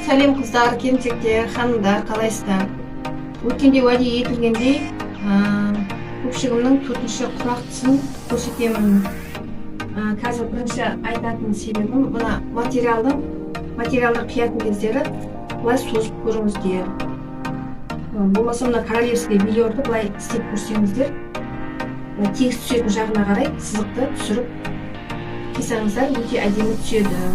Сәлем қыздар, келіншектер, ханымдар, қалайсыздар? Өткенде уәде етілгендей, көпшілігімнің төртінші құрақтысын көрсетемін. Қазір бірінші айтатын себебім, мына материалды қиятын кездері былай созып көріңіздер. Болмаса мына королевский бельерді былай істеп көрсеңіздер, тегіс түсетін жағына қарай сызықты түсіріп қисаңыздар, өте әдемі түседі.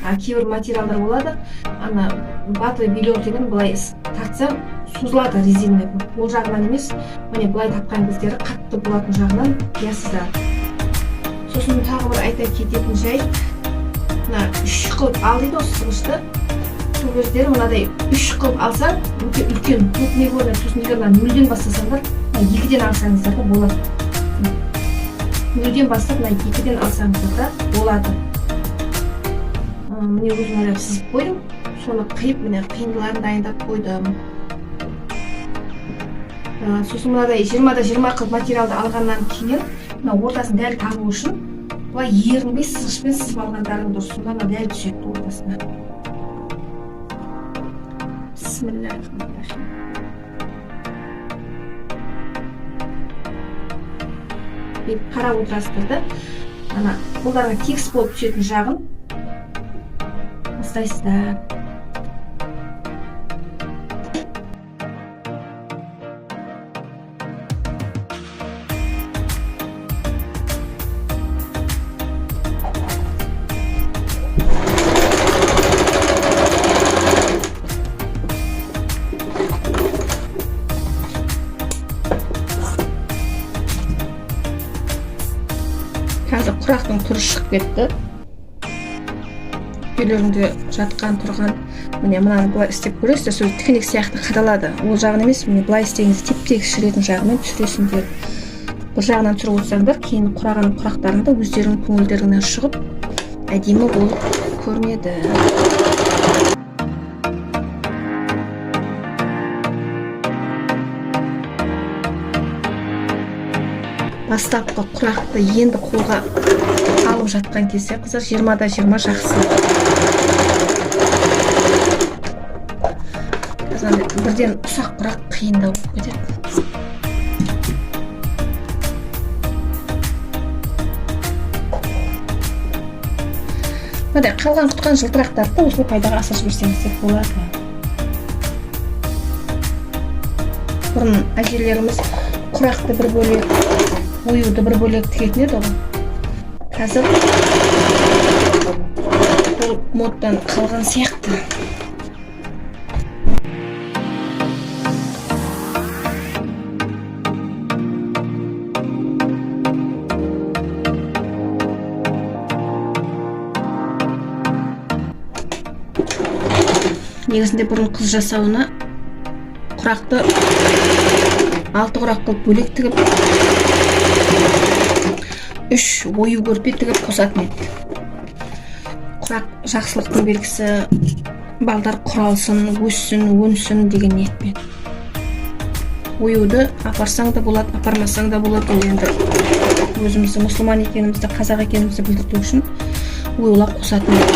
Кейбір материалдар болады, ана батый бельер деген былай тартса созылады резинный. Ол жағынан емес, міне былай тапқан кездері қатты болатын жағынан қиясыздар. Сосын тағы бір айта кететін жайт, мына 3 қылып ал дейді осы сызғышты. Сол кездері мынадай 3 қылып алса, өте үлкен, көп не көрінеді. Сосын егер нөлден бастасаңдар, 2-ден алсаңыздар да болады. Нөлден бастап 2-ден алсаңыздар да болады. Міне өзім ойлап сызып қойдым. Соны қиып, міне қиындыларын дайындап қойдым. Сосын мынадай 20-20 қылып материалды алғаннан кейін, ортасын дәл табу үшін, бұлай ерінбей сызғышпен сызып алғандарың дұрыс. Сонда дәл түседі ортасына. Бисмиллахиррахманиррахим. Қарап отырасыздар да, ана қолдарына тегіс болып түсетін жағын бастайсыздар. Қазір құрақтың түрі шығып кетті. Үйлеріңде жатқан тұрған, міне мынаны былай істеп көресіздер, сол тікенек сияқты қадалады. Ол жағын емес, міне былай істеңіз, теп-тегіс жүретін жағымен түсіресіңдер. Бір жағынан түсіріп отырсаңдар, кейін құраған құрақтарында өздерінің көңілдеріңнен шығып, әдемі болып көрінеді. Бастапқы құрақты енді қолға алып жатқан кезде қыздар 20-20 жақсы. Бірден ұсақ құрақ қиындау болып кетеді. Мынадай қалған құтқан жылтырақтарды осылай пайдаға асырып жіберсеңіздер болады. Бұрын әжелеріміз құрақты бір бөлек, оюды бір бөлек тігетін еді ғой. Қазір бұл моддан қалған сияқты. Негізінде бұрын қыз жасауына құрақты 6 құрақ қылып бөлек тігіп, 3 ою көрпе тігіп қосатын еді. Құрақ жақсылықтың белгісі, балдар құралсын, өссін, өнсін деген ниетпен. Оюды апарсаң да болады, апармасаң да болады. Ол енді өзімізді мұсылман екенімізді, қазақ екенімізді білдіру үшін оюлар қосатын еді.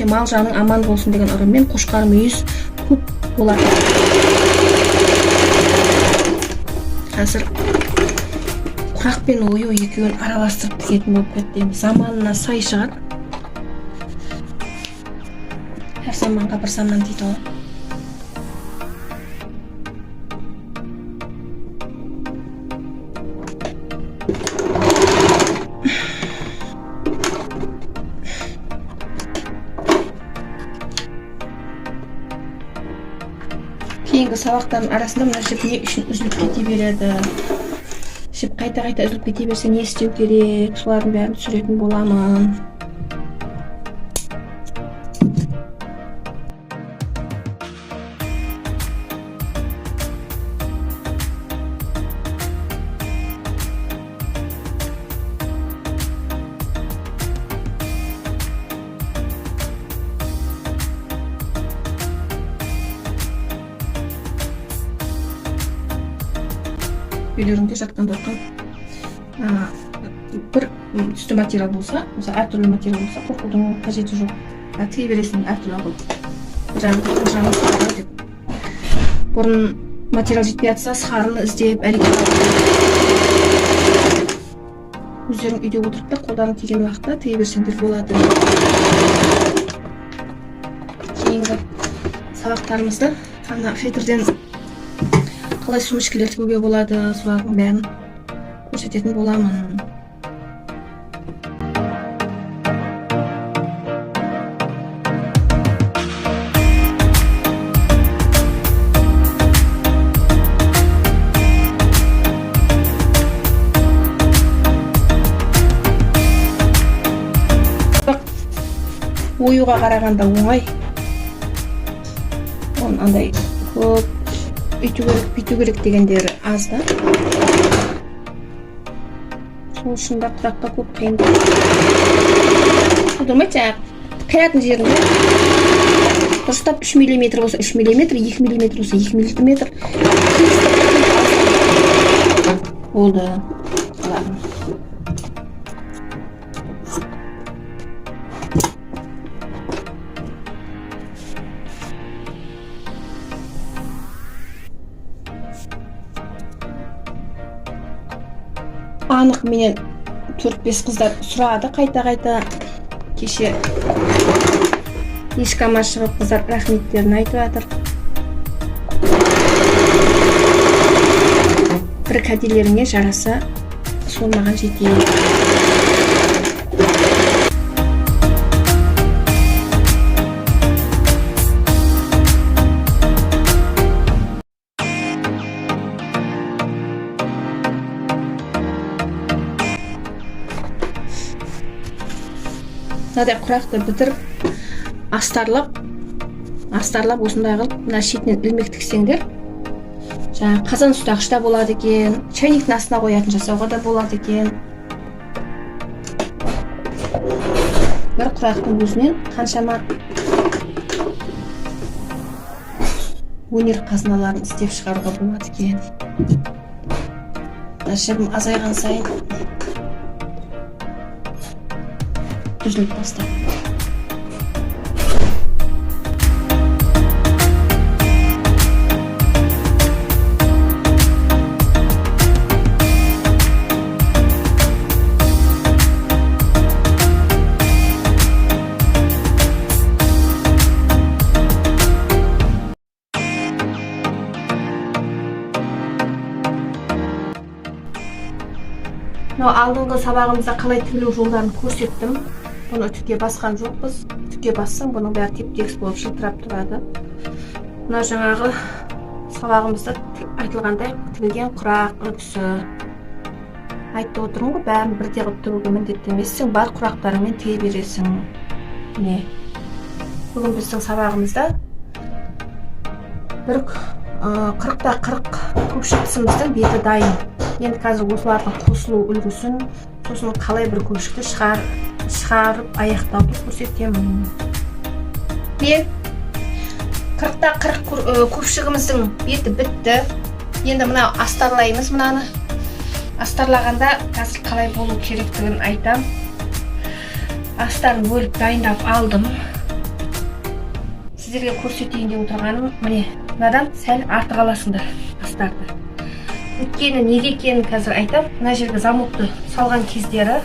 Мал жаның аман болсын деген ырыммен қошқар мүйіз көп болады. Қазір құрақ пен ою екеуін араластырып тігетін болып кетті. Заманына сай шығар. Әр заманға бір заман дейді ғой. Кейінгі сабақтардың арасында мына жіп не үшін үзіліп кете береді. Жіп қайта-қайта үзіліп кете берсе не істеу керек, солардың бәрін түсіретін боламын. Үйлеріңде жатқан бір түсті материал болса, әртүрлі материал болса, қорқудың қажеті жоқ. Тіге бересің әртүрлі қылып. жаңағы деп. Бұрын материал жетпей жатса, сықарын іздеп әрекет өздерің үйде отырып та қолдарың тиген уақытта тіге берсеңдер болады. Кейінгі сабақтарымызда ана фетрден қалай сумочкалар тігуге болады, солардың бәрін көрсететін боламын. Оюға қарағанда оңай. Оның андай көп бүйту керек дегендері аз да. Сол үшін де құраққа көп қиын. Тұрмайды жаңағы қиятын жерінде дұрыстап 3 мм болса 3 мм, 2 мм болса 2 мм. Болды. Анық менен 4-5 қыздар сұрады қайта кеше ешкама шығып қыздар рахметтерін айтып жатыр. Бір кәделеріңе жараса, сол маған жетейін. Мынадай құрақты бітіріп, астарлап осындай қылып, мына шетінен ілмек тіксеңдер, жаңағы қазан ұстағышта болады екен, чайниктің астына қоятын жасауға да болады екен. Бір құрақтың өзінен қаншама өнер қазыналарын істеп шығаруға болады екен. Жібім азайған сайын үзіліп бастады. Алдыңғы сабағымызда қалай тігілу жолдарын көрсеттім. Бұны үтікке басқан жоқпыз. Үтікке бассаң, бұның бәрі теп-тегіс болып жылтырап тұрады. Мына жаңағы сабағымызда айтылғандай тігілген құрақ үлгісі. Айтты отырмын ғой, бәрін бірдей қылып тігуге міндетті емессің, бар құрақтарыңмен тіге бересің. Міне. Бүгін біздің сабағымызда бір 40-40 көпшіктісіміздің беті дайын. Енді қазір осылардың қосылу үлгісін, сосын қалай бір көпшікті шығарып аяқтауды көрсетемін. Мен 40-40 көпшігіміздің беті бітті. Енді мына астарлаймыз мынаны. Астарлағанда қазір қалай болу керектігін айтам. Астарын бөліп дайындап алдым. Сіздерге көрсетейін деп отырғаным, міне, мынадан сәл артық аласыңдар астарды. Өткені неге екенін қазір айтам. Мына жерге замокты салған кездері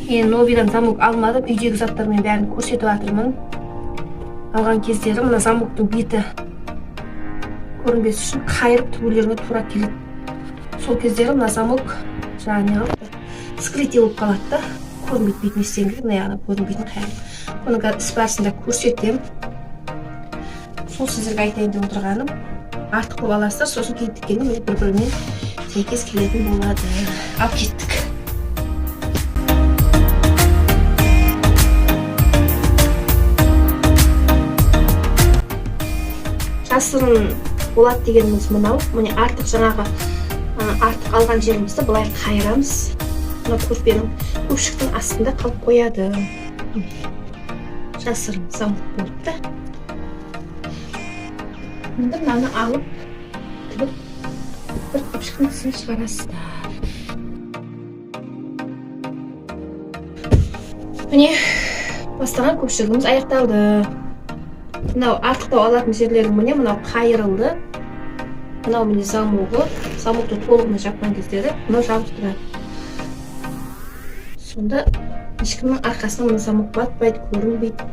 мен новидан замок алмадым, үйдегі заттармен бәрін көрсетіп жатырмын. Алған кездері мына замоктың беті көрінбес үшін қайырып тігулеріне тура келеді. Сол кездері мына замок жаңағы скрытие болып қалады да, көрінбейді бетін естеңдер, мына яғына көрінбейтін қайырып. Оның іс барысында көрсетем. Сол сіздерге айтайын деп отырғаным. Артық көп аласыздар, сосын кейін тіккенде бір-бірімен сәйкес келетін болады. Ал кеттік. Жасырын болады дегеніміз мынау. Міне артық жаңағы артық алған жерімізді былай қайырамыз. Мына көрпенің көпшіктің астында қалып қояды. Жасырын замок болып та. Енді мынаны алып, тігіп, бір көпшіктің тісін шығарасыздар. Міне, бастаған көпшілігіміз аяқталды. Мынау артықтау алатын жерлерім міне мынау қайырылды. Мынау міне замогы, замокты толығына жапқан кездері мынау жабық тұрады. Сонда ешкімнің арқасынан мына замок батпайды, көрінбейді.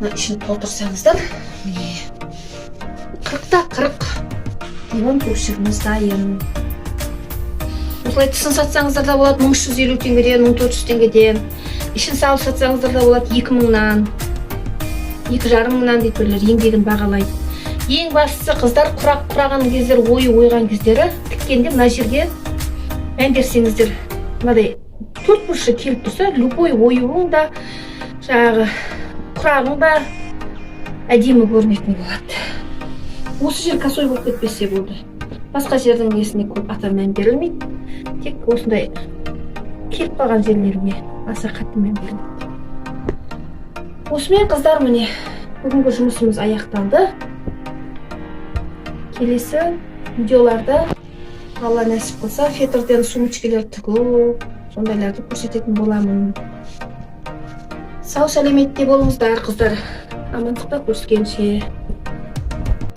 Мына ішін толтырсаңыздар, міне 40-та 40 диван көпшігіміз дайын. Осылай тісін сатсаңыздар да болады 1350 теңгеден, 1400 теңгеден. Ішін салып сатсаңыздар да болады 2000-нан, 2,5 деп бірлер еңбегін бағалайды. Ең бастысы қыздар құраған кездер, ойған кездері тіккенде мына жерге мән берсеңіздер, мынадай 4 бұрышы келіп тұрса, любой оюың да, жаңағы құрағың да әдемі көрінетін болады. Осы жер косой болып кетпесе болды. Басқа жердің несіне көп аса мән берілмейді. Тек осындай келіп қалған жерлеріне аса қатты мән берілмейді. Осымен қыздар міне бүгінгі жұмысымыз аяқталды. Келесі видеоларда Алла нәсіп қылса фетрден сумочкалар тігу, сондайларды көрсететін боламын. Сау сәлеметте болыңыздар қыздар. Амандықта көріскенше.